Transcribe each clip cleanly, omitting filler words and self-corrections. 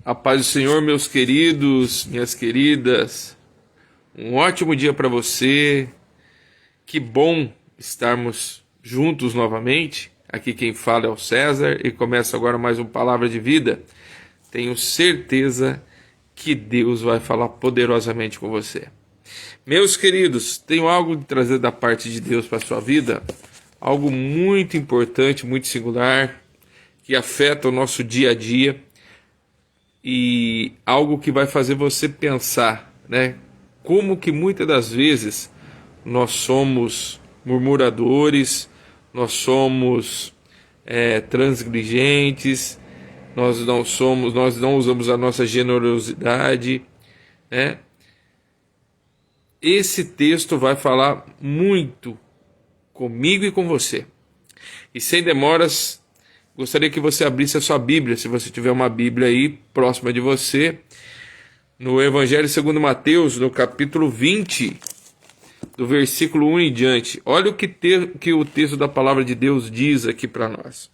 A paz do Senhor, meus queridos, minhas queridas. Um ótimo dia para você. Que bom estarmos juntos novamente. Aqui quem fala é o César e começa agora mais uma palavra de vida. Tenho certeza que Deus vai falar poderosamente com você. Meus queridos, tenho algo de trazer da parte de Deus para a sua vida. Algo muito importante, muito singular, que afeta o nosso dia a dia. E algo que vai fazer você pensar, né? Como que muitas das vezes nós somos murmuradores, nós somos transgridentes, nós não usamos a nossa generosidade, né? Esse texto vai falar muito comigo e com você. E sem demoras, gostaria que você abrisse a sua Bíblia, se você tiver uma Bíblia aí próxima de você, no Evangelho segundo Mateus, no capítulo 20, do versículo 1 em diante. Olha o que o texto da palavra de Deus diz aqui para nós.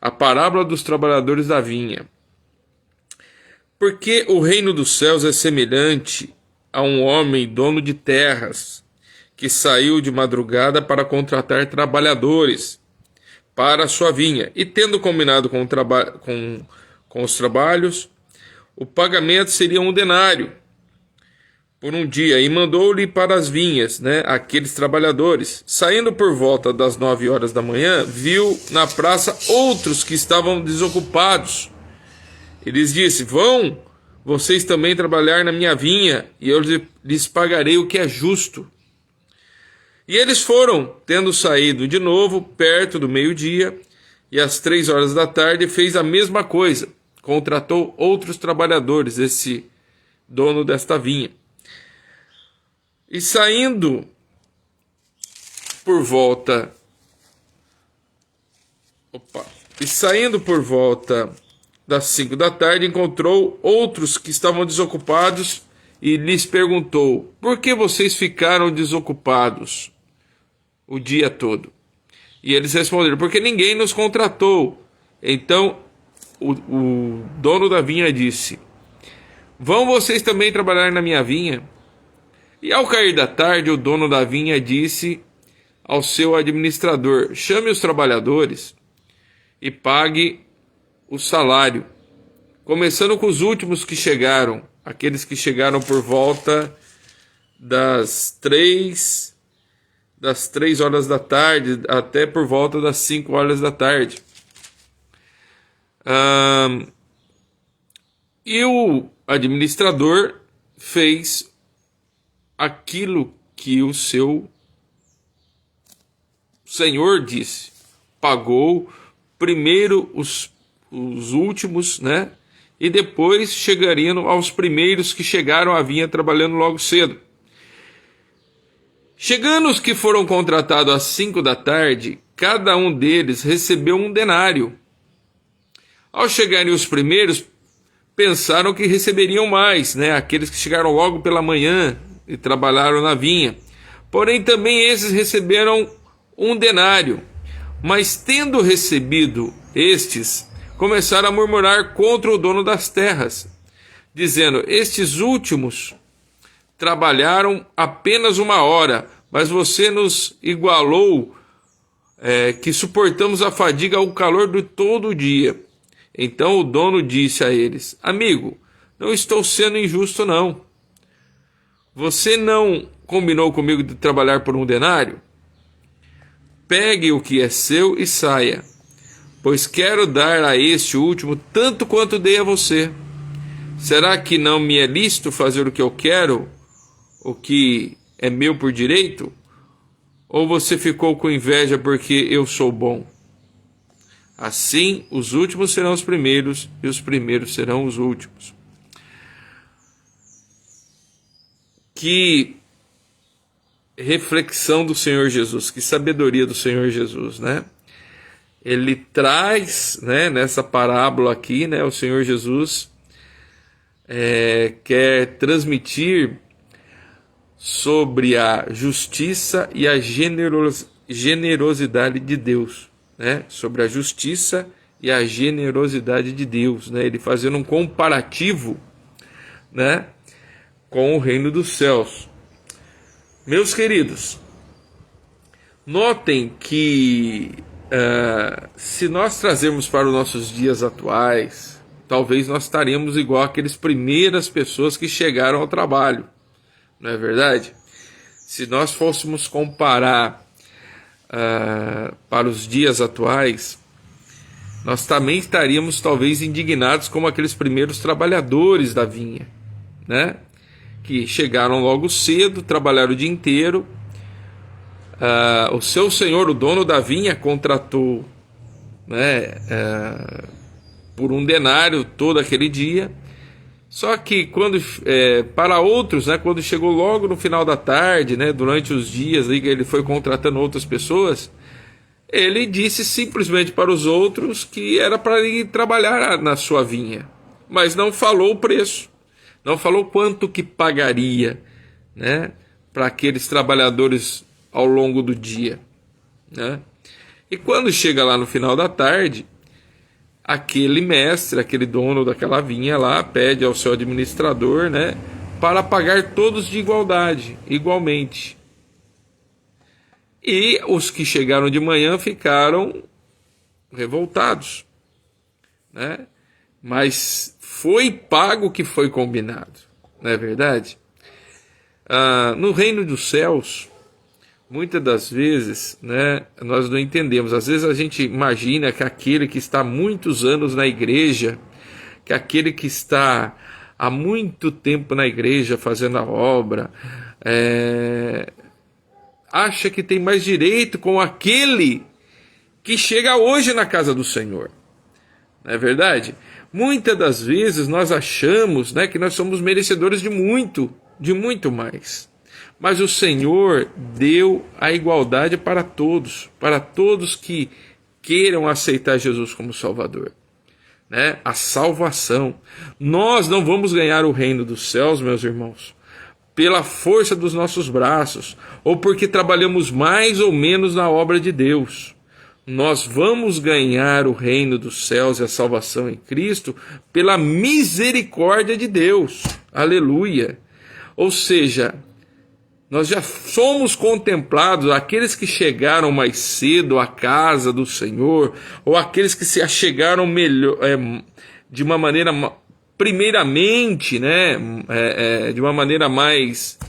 A parábola dos trabalhadores da vinha. Porque o reino dos céus é semelhante a um homem dono de terras, que saiu de madrugada para contratar trabalhadores para a sua vinha, e tendo combinado com os trabalhos, o pagamento seria 1 denário por um dia, e mandou-lhe para as vinhas, aqueles trabalhadores. Saindo por volta das 9 horas da manhã, viu na praça outros que estavam desocupados. E lhes disse: vão vocês também trabalhar na minha vinha, e eu lhes pagarei o que é justo. E eles foram, tendo saído de novo, perto do meio-dia, e às 3 horas da tarde fez a mesma coisa. Contratou outros trabalhadores, esse dono desta vinha. E saindo por volta das 5 da tarde, encontrou outros que estavam desocupados e lhes perguntou: por que vocês ficaram desocupados o dia todo? E eles responderam: porque ninguém nos contratou. Então o dono da vinha disse: vão vocês também trabalhar na minha vinha? E ao cair da tarde, o dono da vinha disse ao seu administrador: chame os trabalhadores e pague o salário, começando com os últimos que chegaram, aqueles que chegaram por volta das 3 horas da tarde até por volta das 5 horas da tarde. E o administrador fez aquilo que o seu senhor disse. Pagou primeiro os últimos, e depois chegariam aos primeiros que chegaram à vinha trabalhando logo cedo. Chegando os que foram contratados às 5 da tarde, cada um deles recebeu 1 denário. Ao chegarem os primeiros, pensaram que receberiam mais, aqueles que chegaram logo pela manhã e trabalharam na vinha. Porém, também esses receberam 1 denário. Mas, tendo recebido estes, começaram a murmurar contra o dono das terras, dizendo: estes últimos trabalharam apenas 1 hora, mas você nos igualou, que suportamos a fadiga ao calor de todo o dia. Então o dono disse a eles: amigo, não estou sendo injusto, não. Você não combinou comigo de trabalhar por 1 denário? Pegue o que é seu e saia, pois quero dar a este último tanto quanto dei a você. Será que não me é lícito fazer o que eu quero, o que é meu por direito? Ou você ficou com inveja porque eu sou bom? Assim, os últimos serão os primeiros e os primeiros serão os últimos. Que reflexão do Senhor Jesus, que sabedoria do Senhor Jesus, Ele traz, nessa parábola aqui, o Senhor Jesus quer transmitir sobre a justiça e a generosidade de Deus, sobre a justiça e a generosidade de Deus, né? Ele fazendo um comparativo, né, com o reino dos céus. Meus queridos, notem que se nós trazermos para os nossos dias atuais, talvez nós estaremos igual aqueles primeiras pessoas que chegaram ao trabalho, não é verdade? Se nós fôssemos comparar para os dias atuais, nós também estaríamos talvez indignados como aqueles primeiros trabalhadores da vinha, né? Que chegaram logo cedo, trabalharam o dia inteiro. O seu senhor, o dono da vinha, contratou, né, por um denário todo aquele dia. Só que para outros, né, quando chegou logo no final da tarde, né, durante os dias aí que ele foi contratando outras pessoas, ele disse simplesmente para os outros que era para ir trabalhar na sua vinha, mas não falou o preço, não falou quanto que pagaria, né, para aqueles trabalhadores ao longo do dia, né? E quando chega lá no final da tarde, aquele mestre, aquele dono daquela vinha lá, pede ao seu administrador, né, para pagar todos de igualmente. E os que chegaram de manhã ficaram revoltados, né? Mas foi pago o que foi combinado, não é verdade? No reino dos céus, muitas das vezes, né, nós não entendemos. Às vezes a gente imagina que aquele que está há muitos anos na igreja, que aquele que está há muito tempo na igreja fazendo a obra, acha que tem mais direito com aquele que chega hoje na casa do Senhor. Não é verdade? Muitas das vezes nós achamos, né, que nós somos merecedores de muito mais. Mas o Senhor deu a igualdade para todos que queiram aceitar Jesus como Salvador, né? A salvação. Nós não vamos ganhar o reino dos céus, meus irmãos, pela força dos nossos braços, ou porque trabalhamos mais ou menos na obra de Deus. Nós vamos ganhar o reino dos céus e a salvação em Cristo pela misericórdia de Deus. Aleluia! Ou seja, nós já somos contemplados, aqueles que chegaram mais cedo à casa do Senhor, ou aqueles que se achegaram melhor, de uma maneira, primeiramente, né, de uma maneira mais,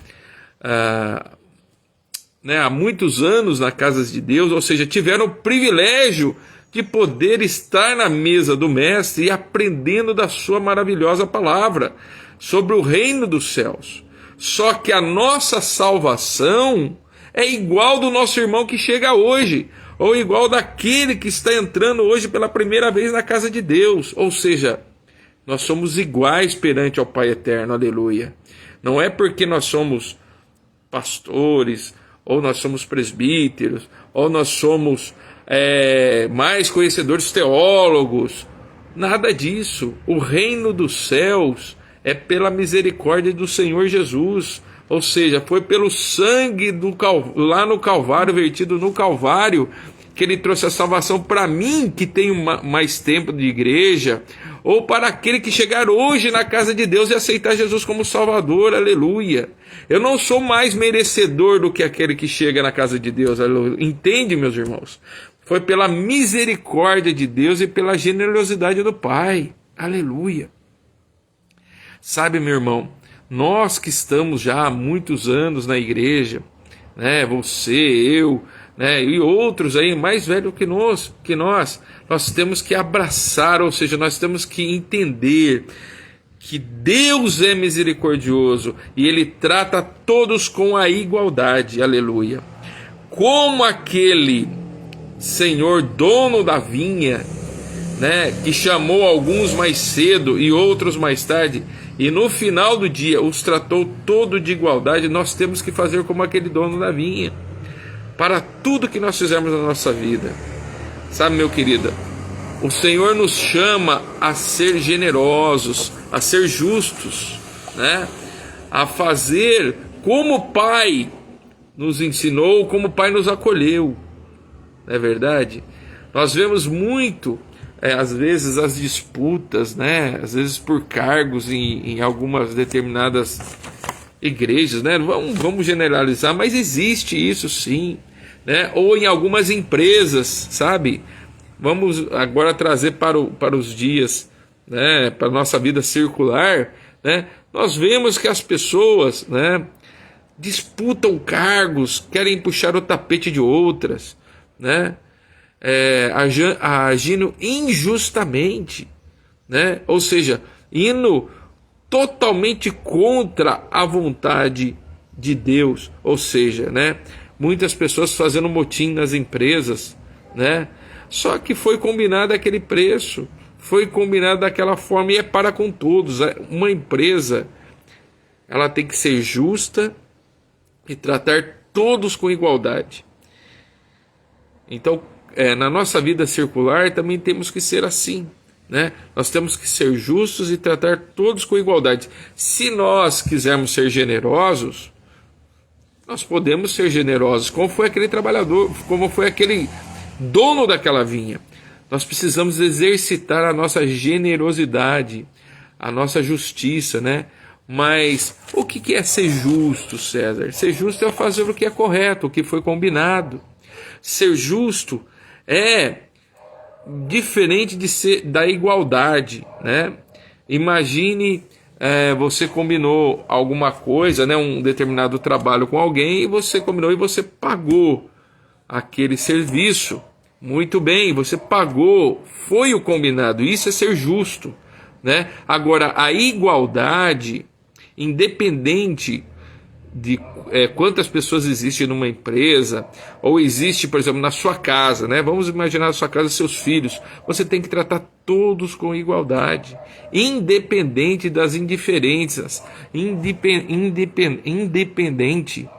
né, há muitos anos na casa de Deus, ou seja, tiveram o privilégio de poder estar na mesa do Mestre e aprendendo da sua maravilhosa palavra sobre o reino dos céus. Só que a nossa salvação é igual do nosso irmão que chega hoje, ou igual daquele que está entrando hoje pela primeira vez na casa de Deus. Ou seja, nós somos iguais perante ao Pai Eterno, aleluia. Não é porque nós somos pastores, ou nós somos presbíteros, ou nós somos mais conhecedores teólogos, nada disso. O reino dos céus é pela misericórdia do Senhor Jesus, ou seja, foi pelo sangue lá no Calvário, vertido no Calvário, que ele trouxe a salvação para mim, que tenho mais tempo de igreja, ou para aquele que chegar hoje na casa de Deus e aceitar Jesus como Salvador, aleluia. Eu não sou mais merecedor do que aquele que chega na casa de Deus, aleluia. Entende, meus irmãos? Foi pela misericórdia de Deus e pela generosidade do Pai, aleluia. Sabe, meu irmão, nós que estamos já há muitos anos na igreja, né, você, eu, né, e outros aí mais velhos que nós temos que abraçar, ou seja, nós temos que entender que Deus é misericordioso e Ele trata todos com a igualdade, aleluia. Como aquele Senhor dono da vinha, né, que chamou alguns mais cedo e outros mais tarde, e no final do dia os tratou todo de igualdade, nós temos que fazer como aquele dono da vinha, para tudo que nós fizermos na nossa vida. Sabe, meu querido, o Senhor nos chama a ser generosos, a ser justos, né, a fazer como o Pai nos ensinou, como o Pai nos acolheu, não é verdade? Nós vemos muito às vezes as disputas, né? Às vezes por cargos em algumas determinadas igrejas, né? Vamos generalizar, mas existe isso sim, né? Ou em algumas empresas, sabe? Vamos agora trazer para os dias, né? Para a nossa vida circular, né? Nós vemos que as pessoas, né, disputam cargos, querem puxar o tapete de outras, né? Agindo injustamente, né? Ou seja, indo totalmente contra a vontade de Deus, ou seja, né? Muitas pessoas fazendo motim nas empresas, né? Só que foi combinado aquele preço, foi combinado daquela forma e é para com todos. Uma empresa, ela tem que ser justa e tratar todos com igualdade. Então, na nossa vida circular também temos que ser assim, né? Nós temos que ser justos e tratar todos com igualdade. Se nós quisermos ser generosos, nós podemos ser generosos, como foi aquele trabalhador, como foi aquele dono daquela vinha. Nós precisamos exercitar a nossa generosidade, a nossa justiça, né? Mas o que é ser justo, César? Ser justo é fazer o que é correto, o que foi combinado. Ser justo é diferente de ser da igualdade, né? Imagine, você combinou alguma coisa, né? Um determinado trabalho com alguém e você combinou e você pagou aquele serviço. Muito bem, você pagou, foi o combinado. Isso é ser justo, né? Agora, a igualdade, independente de quantas pessoas existem numa empresa, ou existe, por exemplo, na sua casa, né? Vamos imaginar na sua casa seus filhos. Você tem que tratar todos com igualdade, independente das indiferenças, independente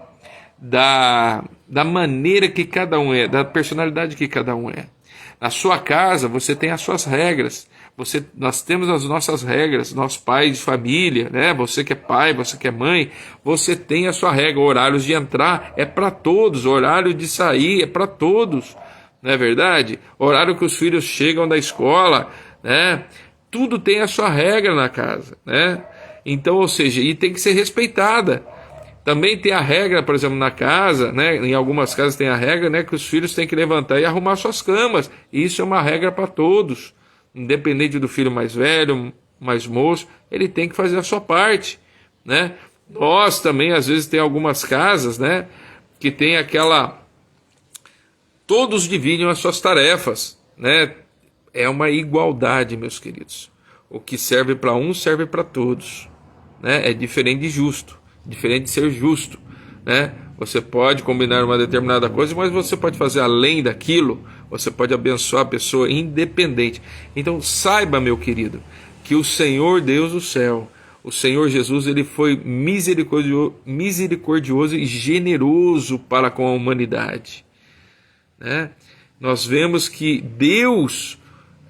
da maneira que cada um é, da personalidade que cada um é. Na sua casa você tem as suas regras. Nós temos as nossas regras, nós pais de família, né? Você que é pai, você que é mãe, você tem a sua regra. Horários de entrar é para todos, horário de sair é para todos, não é verdade? Horário que os filhos chegam da escola, né? Tudo tem a sua regra na casa, né? Então, ou seja, e tem que ser respeitada. Também tem a regra, por exemplo, na casa, né? Em algumas casas tem a regra, né, que os filhos têm que levantar e arrumar suas camas. Isso é uma regra para todos. Independente do filho mais velho, mais moço, ele tem que fazer a sua parte, né? Nós também, às vezes, tem algumas casas, né, que tem aquela... Todos dividem as suas tarefas, né? É uma igualdade, meus queridos. O que serve para um serve para todos, né? É diferente de justo, diferente de ser justo, né? Você pode combinar uma determinada coisa, mas você pode fazer além daquilo. Você pode abençoar a pessoa independente. Então saiba, meu querido, que o Senhor Deus do céu, o Senhor Jesus, ele foi misericordioso e generoso para com a humanidade, né? Nós vemos que Deus,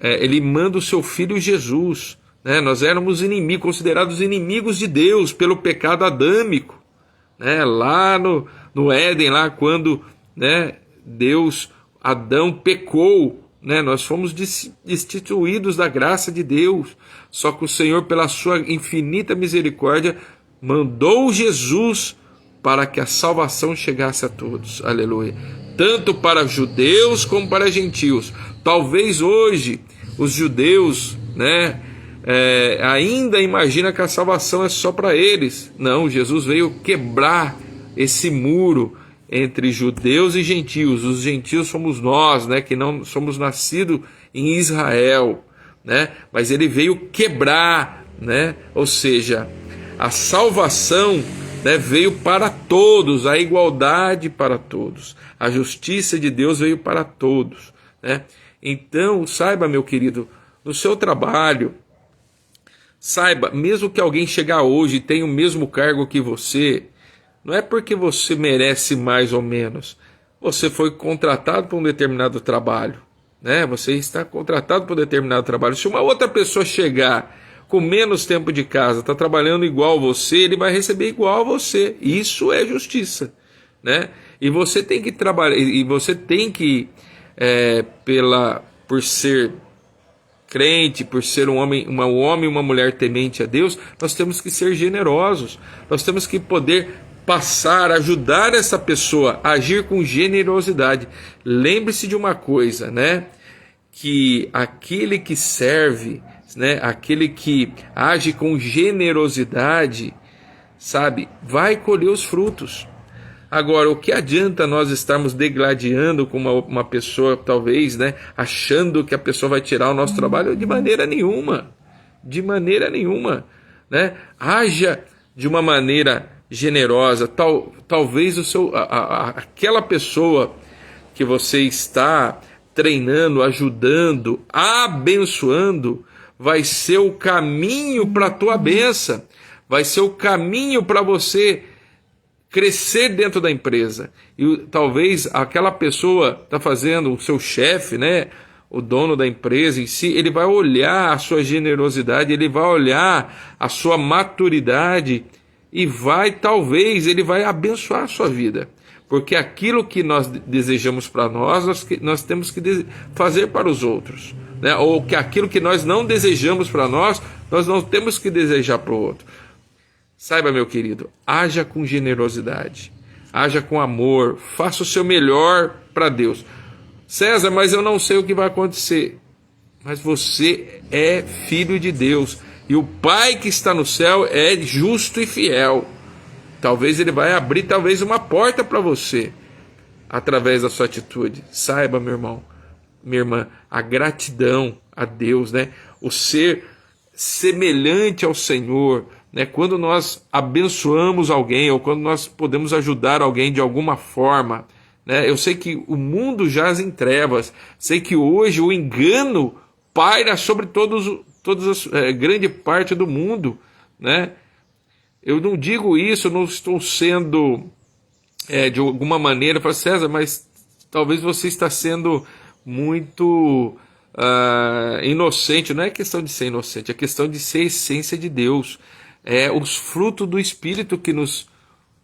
ele manda o seu Filho Jesus, né? Nós éramos inimigos, considerados inimigos de Deus pelo pecado adâmico, né? Lá no Éden, lá quando, né, Adão pecou, né? Nós fomos destituídos da graça de Deus. Só que o Senhor, pela sua infinita misericórdia, mandou Jesus para que a salvação chegasse a todos. Aleluia. Tanto para judeus como para gentios. Talvez hoje os judeus, né, ainda imaginam que a salvação é só para eles. Não, Jesus veio quebrar esse muro entre judeus e gentios. Os gentios somos nós, né, que não somos nascidos em Israel, né, mas ele veio quebrar, né, ou seja, a salvação, né, veio para todos, a igualdade para todos, a justiça de Deus veio para todos, né? Então saiba, meu querido, no seu trabalho, saiba, mesmo que alguém chegar hoje e tenha o mesmo cargo que você, não é porque você merece mais ou menos. Você foi contratado para um determinado trabalho, né? Você está contratado para um determinado trabalho. Se uma outra pessoa chegar com menos tempo de casa, está trabalhando igual você, ele vai receber igual a você. Isso é justiça, né? E você tem que trabalhar, e você tem que, por ser crente, por ser um homem e uma mulher temente a Deus, nós temos que ser generosos. Nós temos que poder passar, ajudar essa pessoa a agir com generosidade. Lembre-se de uma coisa, né? Que aquele que serve, né? Aquele que age com generosidade, sabe, vai colher os frutos. Agora, o que adianta nós estarmos degladiando com uma pessoa, talvez, né, achando que a pessoa vai tirar o nosso trabalho? De maneira nenhuma. De maneira nenhuma. Né? Haja de uma maneira generosa. Talvez aquela pessoa que você está treinando, ajudando, abençoando, vai ser o caminho para a tua bênção. Vai ser o caminho para você crescer dentro da empresa. E talvez aquela pessoa está fazendo, o seu chefe, né, o dono da empresa em si, ele vai olhar a sua generosidade, ele vai olhar a sua maturidade e talvez ele vai abençoar a sua vida. Porque aquilo que nós desejamos para nós temos que fazer para os outros. Né? Ou que aquilo que nós não desejamos para nós não temos que desejar para o outro. Saiba, meu querido, haja com generosidade, haja com amor, faça o seu melhor para Deus. César, mas eu não sei o que vai acontecer. Mas você é filho de Deus, e o Pai que está no céu é justo e fiel. Talvez ele vai abrir uma porta para você, através da sua atitude. Saiba, meu irmão, minha irmã, a gratidão a Deus, né? O ser semelhante ao Senhor, né? Quando nós abençoamos alguém, ou quando nós podemos ajudar alguém de alguma forma, né? Eu sei que o mundo jaz em trevas, sei que hoje o engano paira sobre grande parte do mundo, né? Eu não digo isso, eu não estou sendo de alguma maneira, para César, mas talvez você está sendo muito inocente. Não é questão de ser inocente, é questão de ser a essência de Deus. É os frutos do Espírito que nos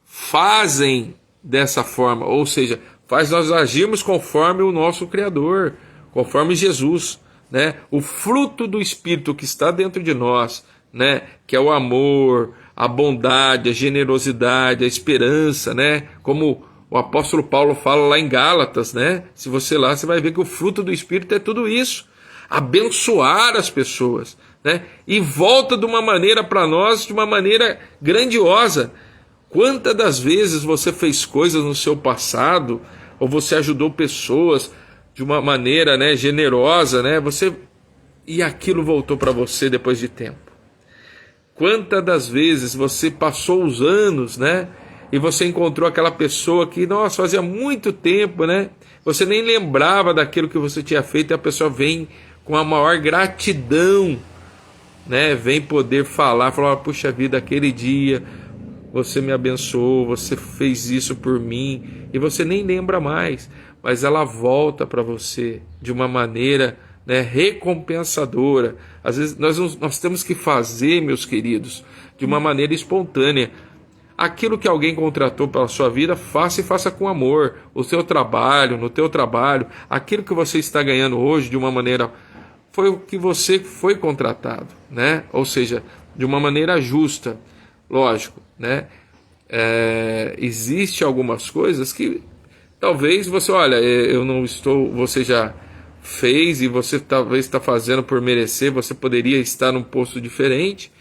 fazem dessa forma, ou seja, faz nós agirmos conforme o nosso Criador, conforme Jesus, né? O fruto do Espírito que está dentro de nós, né? Que é o amor, a bondade, a generosidade, a esperança, né? Como o apóstolo Paulo fala lá em Gálatas, né? Se você lá, você vai ver que o fruto do Espírito é tudo isso. Abençoar as pessoas, né? E volta de uma maneira para nós, de uma maneira grandiosa. Quantas das vezes você fez coisas no seu passado, ou você ajudou pessoas de uma maneira, né, generosa, né? E aquilo voltou para você depois de tempo. Quantas das vezes você passou os anos, né? E você encontrou aquela pessoa que, nossa, fazia muito tempo, né? Você nem lembrava daquilo que você tinha feito, e a pessoa vem com a maior gratidão, né? Vem poder falar, puxa vida, aquele dia você me abençoou, você fez isso por mim, e você nem lembra mais, mas ela volta para você de uma maneira, né, recompensadora. Às vezes nós temos que fazer, meus queridos, de uma maneira espontânea. Aquilo que alguém contratou pela sua vida, faça e faça com amor. No teu trabalho, aquilo que você está ganhando hoje, de uma maneira, foi o que você foi contratado, né? Ou seja, de uma maneira justa. Lógico, né? Existe algumas coisas que talvez você, eu não estou, você já fez e você talvez está fazendo por merecer, você poderia estar num posto diferente,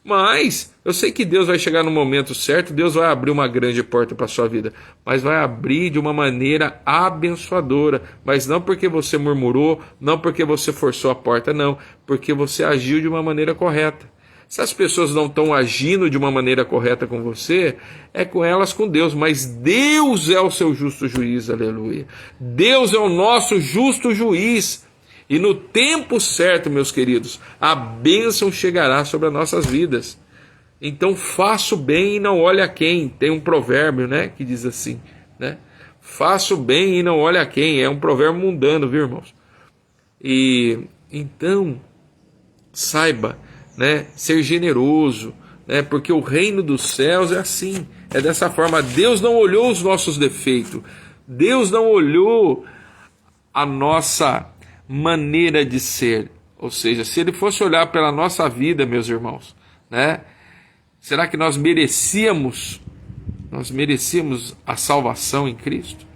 mas eu sei que Deus vai chegar no momento certo, Deus vai abrir uma grande porta para a sua vida, mas vai abrir de uma maneira abençoadora, mas não porque você murmurou, não porque você forçou a porta, não, porque você agiu de uma maneira correta. Se as pessoas não estão agindo de uma maneira correta com você, é com elas, com Deus. Mas Deus é o seu justo juiz, aleluia. Deus é o nosso justo juiz. E no tempo certo, meus queridos, a bênção chegará sobre as nossas vidas. Então faça o bem e não olhe a quem. Tem um provérbio, né, que diz assim, né? Faça o bem e não olhe a quem. É um provérbio mundano, viu, irmãos? E então, saiba, né, ser generoso, né, porque o reino dos céus é assim, é dessa forma. Deus não olhou os nossos defeitos, Deus não olhou a nossa maneira de ser, Ou seja, se ele fosse olhar pela nossa vida, meus irmãos, né? Será que nós merecíamos a salvação em Cristo?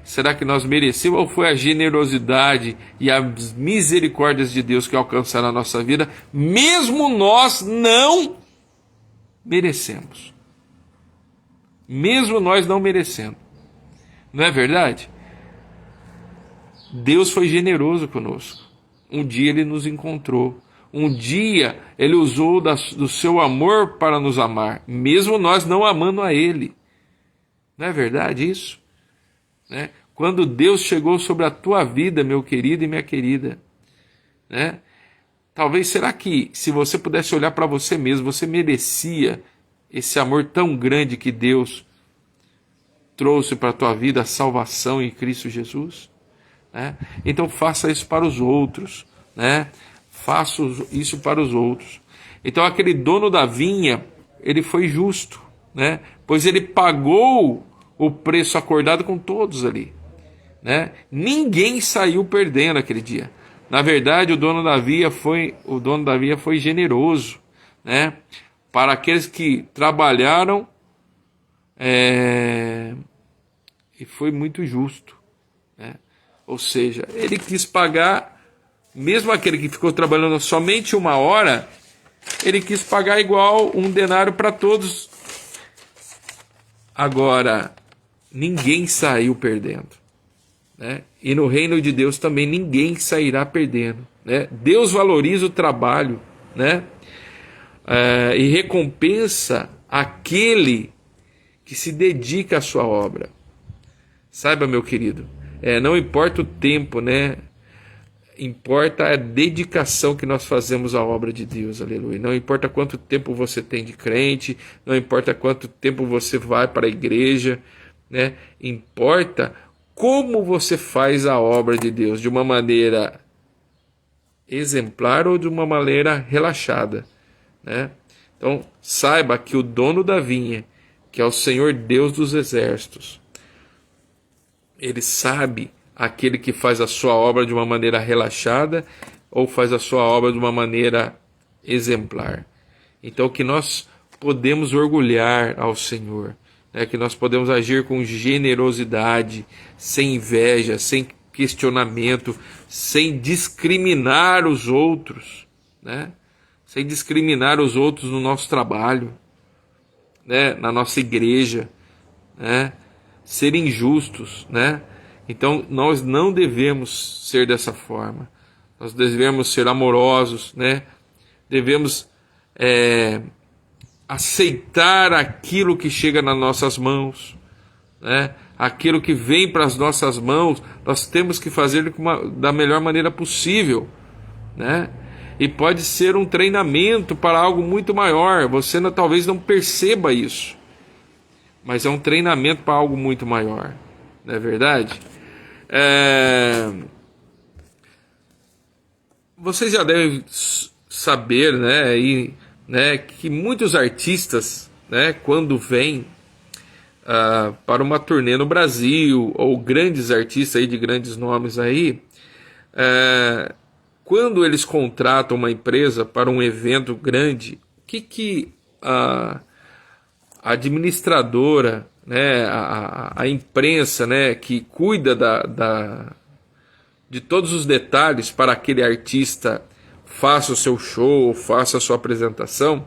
Será que nós merecíamos, ou foi a generosidade e as misericórdias de Deus que alcançaram a nossa vida, mesmo nós não merecemos? Mesmo nós não merecendo. Não é verdade? Deus foi generoso conosco. Um dia Ele nos encontrou. Um dia Ele usou do seu amor para nos amar, mesmo nós não amando a Ele. Não é verdade isso? Né? Quando Deus chegou sobre a tua vida, meu querido e minha querida, né? Talvez, será que se você pudesse olhar para você mesmo, você merecia esse amor tão grande que Deus trouxe para a tua vida, a salvação em Cristo Jesus? Né? Então faça isso para os outros, né? Faça isso para os outros. Então aquele dono da vinha, ele foi justo, né? Pois ele pagou o preço acordado com todos ali, né? Ninguém saiu perdendo aquele dia. Na verdade, o dono da vinha foi generoso, né? Para aqueles que trabalharam, e foi muito justo, né? Ou seja, ele quis pagar, mesmo aquele que ficou trabalhando somente 1 hora, ele quis pagar igual 1 denário para todos. Agora, ninguém saiu perdendo, né? E no reino de Deus também ninguém sairá perdendo, né? Deus valoriza o trabalho, né? E recompensa aquele que se dedica à sua obra. Saiba, meu querido, não importa o tempo, né? Importa a dedicação que nós fazemos à obra de Deus, aleluia. Não importa quanto tempo você tem de crente, não importa quanto tempo você vai para a igreja, né? Importa como você faz a obra de Deus, de uma maneira exemplar ou de uma maneira relaxada, né? Então, saiba que o dono da vinha, que é o Senhor Deus dos exércitos, Ele sabe aquele que faz a sua obra de uma maneira relaxada ou faz a sua obra de uma maneira exemplar. Então, que nós podemos orgulhar ao Senhor, né? Que nós podemos agir com generosidade, sem inveja, sem questionamento, sem discriminar os outros, né? Sem discriminar os outros no nosso trabalho, né? Na nossa igreja, né? Ser injustos, né? Então, nós não devemos ser dessa forma. Nós devemos ser amorosos, né? Devemos aceitar aquilo que chega nas nossas mãos, né? Aquilo que vem para as nossas mãos, nós temos que fazer da melhor maneira possível, né? E pode ser um treinamento para algo muito maior. Você talvez não perceba isso, mas é um treinamento para algo muito maior, não é verdade? Vocês já devem saber, né, que muitos artistas, né, quando vêm para uma turnê no Brasil, ou grandes artistas aí, de grandes nomes aí, quando eles contratam uma empresa para um evento grande, o que a administradora, né, a imprensa, né, que cuida de todos os detalhes para aquele artista faça o seu show, faça a sua apresentação,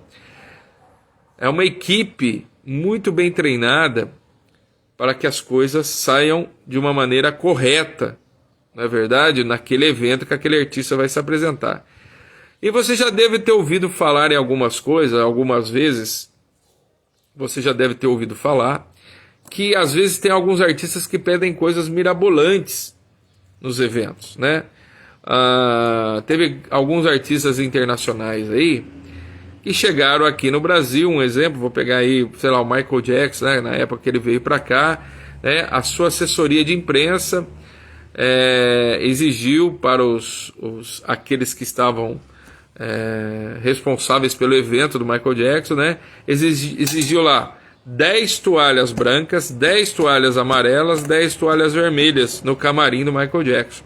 é uma equipe muito bem treinada para que as coisas saiam de uma maneira correta, não é verdade? Naquele evento que aquele artista vai se apresentar. E você já deve ter ouvido falar em algumas coisas, algumas vezes, você já deve ter ouvido falar, que às vezes tem alguns artistas que pedem coisas mirabolantes nos eventos, né? Teve alguns artistas internacionais aí que chegaram aqui no Brasil, um exemplo, vou pegar aí, sei lá, o Michael Jackson, né? Na época que ele veio para cá, né? A sua assessoria de imprensa exigiu para aqueles que estavam responsáveis pelo evento do Michael Jackson, né? Exigiu lá 10 toalhas brancas, 10 toalhas amarelas, 10 toalhas vermelhas no camarim do Michael Jackson.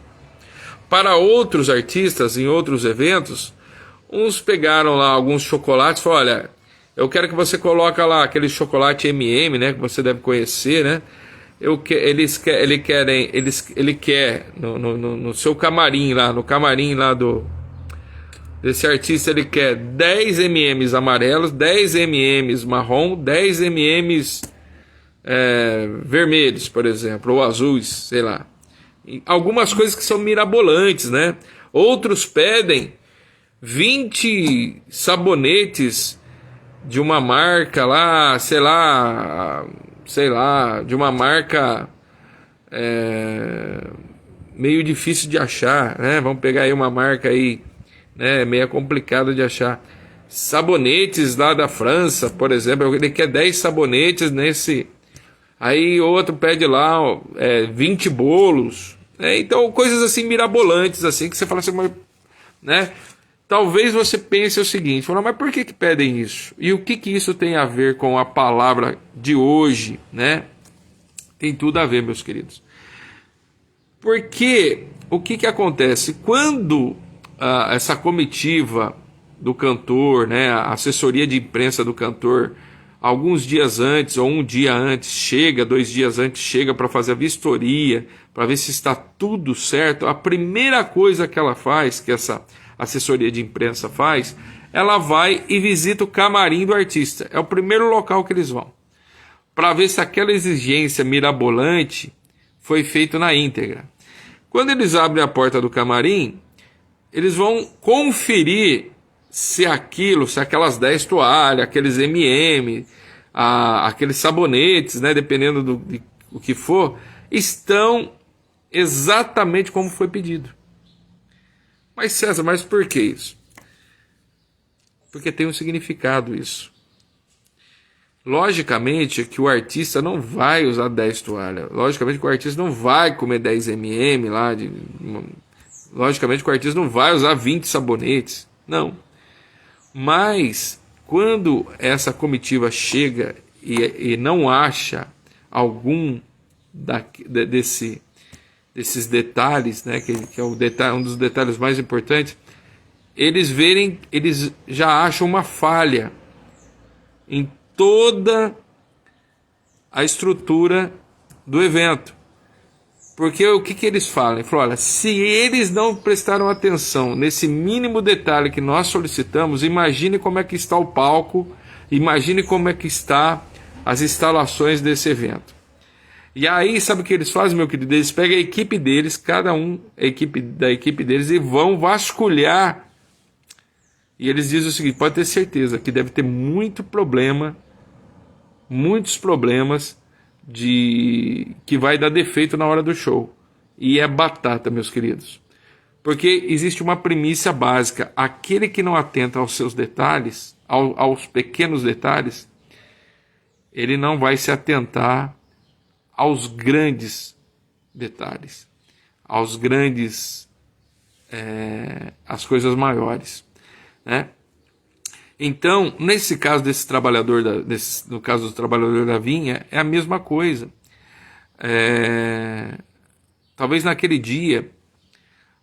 para outros artistas, em outros eventos, uns pegaram lá alguns chocolates e falaram, olha, eu quero que você coloque lá aquele chocolate M&M, né, que você deve conhecer, né? Ele quer no seu camarim lá, no camarim lá desse artista, ele quer 10 M&Ms amarelos, 10 M&Ms marrom, 10 M&Ms vermelhos, por exemplo, ou azuis, sei lá. Algumas coisas que são mirabolantes, né? Outros pedem 20 sabonetes de uma marca lá, sei lá, de uma marca meio difícil de achar, né? Vamos pegar aí uma marca aí, né, meio complicada de achar. Sabonetes lá da França, por exemplo, ele quer 10 sabonetes nesse. Aí outro pede lá 20 bolos. Então, coisas assim mirabolantes, assim, que você fala assim, né? Talvez você pense o seguinte, fala, mas por que pedem isso? E o que isso tem a ver com a palavra de hoje, né? Tem tudo a ver, meus queridos. Porque o que acontece? Quando essa comitiva do cantor, né, a assessoria de imprensa do cantor, alguns dias antes ou um dia antes chega, 2 dias antes chega para fazer a vistoria, para ver se está tudo certo, a primeira coisa que ela faz, que essa assessoria de imprensa faz, ela vai e visita o camarim do artista. É o primeiro local que eles vão, para ver se aquela exigência mirabolante foi feita na íntegra. Quando eles abrem a porta do camarim, eles vão conferir se aquelas 10 toalhas, aqueles M&M, aqueles sabonetes, né, dependendo do que for, estão exatamente como foi pedido. Mas César, mas por que isso? Porque tem um significado isso. Logicamente que o artista não vai usar 10 toalhas. Logicamente que o artista não vai comer 10 M&M lá. Logicamente que o artista não vai usar 20 sabonetes. Não. Mas quando essa comitiva chega e não acha algum desses detalhes, né, que é um dos detalhes mais importantes, eles já acham uma falha em toda a estrutura do evento. Porque o que eles falam? Eles falam, olha, se eles não prestaram atenção nesse mínimo detalhe que nós solicitamos, imagine como é que está o palco, imagine como é que está as instalações desse evento. E aí, sabe o que eles fazem, meu querido? Eles pegam a equipe deles, cada um, da equipe deles, e vão vasculhar. E eles dizem o seguinte, pode ter certeza que deve ter muitos problemas que vai dar defeito na hora do show. E é batata, meus queridos. Porque existe uma premissa básica. Aquele que não atenta aos seus detalhes, aos pequenos detalhes, ele não vai se atentar aos grandes detalhes, aos grandes, às coisas maiores, né? Então, nesse caso desse trabalhador, no caso do trabalhador da vinha, é a mesma coisa. Talvez naquele dia,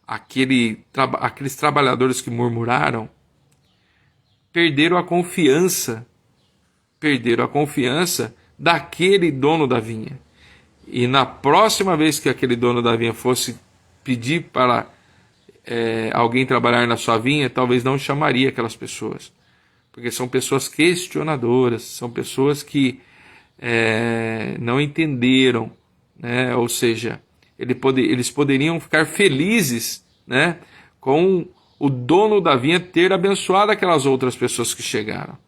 aqueles trabalhadores que murmuraram perderam a confiança daquele dono da vinha. E na próxima vez que aquele dono da vinha fosse pedir para alguém trabalhar na sua vinha, talvez não chamaria aquelas pessoas. Porque são pessoas questionadoras, são pessoas que não entenderam, né? Ou seja, eles poderiam ficar felizes, né, com o dono da vinha ter abençoado aquelas outras pessoas que chegaram.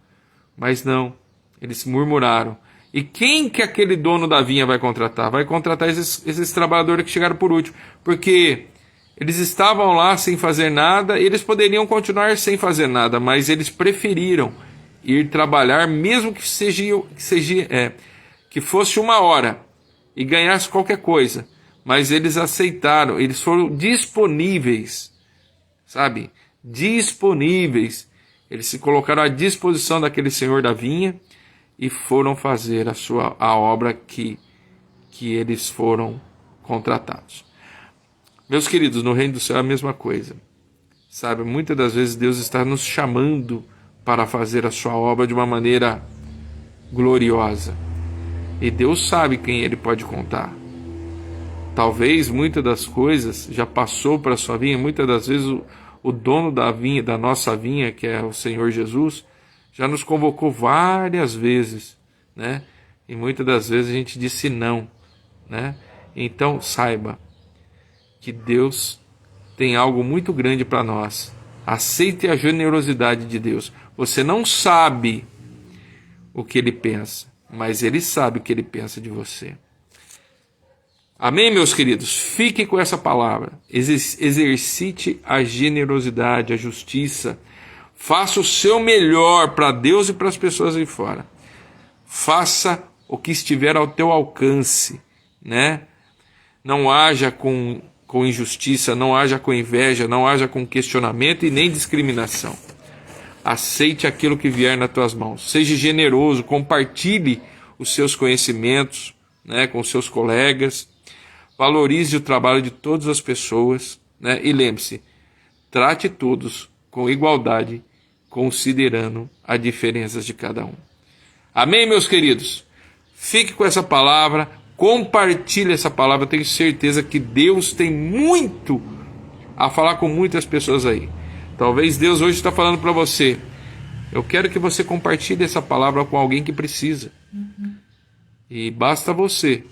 Mas não, eles murmuraram. E quem que aquele dono da vinha vai contratar? Vai contratar esses trabalhadores que chegaram por último. Porque eles estavam lá sem fazer nada, eles poderiam continuar sem fazer nada, mas eles preferiram ir trabalhar, mesmo que que fosse 1 hora e ganhasse qualquer coisa. Mas eles aceitaram, eles foram disponíveis, sabe? Disponíveis. Eles se colocaram à disposição daquele senhor da vinha e foram fazer a obra que eles foram contratados. Meus queridos, no reino do céu é a mesma coisa. Sabe, muitas das vezes Deus está nos chamando para fazer a sua obra de uma maneira gloriosa. E Deus sabe quem Ele pode contar. Talvez muitas das coisas já passou para a sua vinha, muitas das vezes o dono da vinha, da nossa vinha, que é o Senhor Jesus, já nos convocou várias vezes, né? E muitas das vezes a gente disse não, né? Então saiba que Deus tem algo muito grande para nós. Aceite a generosidade de Deus. Você não sabe o que Ele pensa, mas Ele sabe o que Ele pensa de você. Amém, meus queridos? Fique com essa palavra. Exercite a generosidade, a justiça. Faça o seu melhor para Deus e para as pessoas aí fora. Faça o que estiver ao teu alcance, né? Não haja com injustiça, não haja com inveja, não haja com questionamento e nem discriminação. Aceite aquilo que vier nas tuas mãos. Seja generoso, compartilhe os seus conhecimentos, né, com os seus colegas. Valorize o trabalho de todas as pessoas, né? E lembre-se, trate todos com igualdade, considerando as diferenças de cada um. Amém, meus queridos? Fique com essa palavra, compartilhe essa palavra. Eu tenho certeza que Deus tem muito a falar com muitas pessoas aí. Talvez Deus hoje está falando para você: eu quero que você compartilhe essa palavra com alguém que precisa. E basta você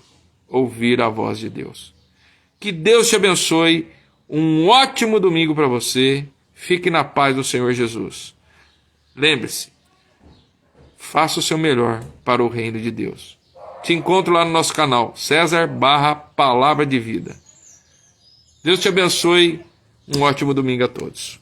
ouvir a voz de Deus. Que Deus te abençoe. Um ótimo domingo para você. Fique na paz do Senhor Jesus. Lembre-se, faça o seu melhor para o reino de Deus. Te encontro lá no nosso canal, César/Palavra de Vida. Deus te abençoe. Um ótimo domingo a todos.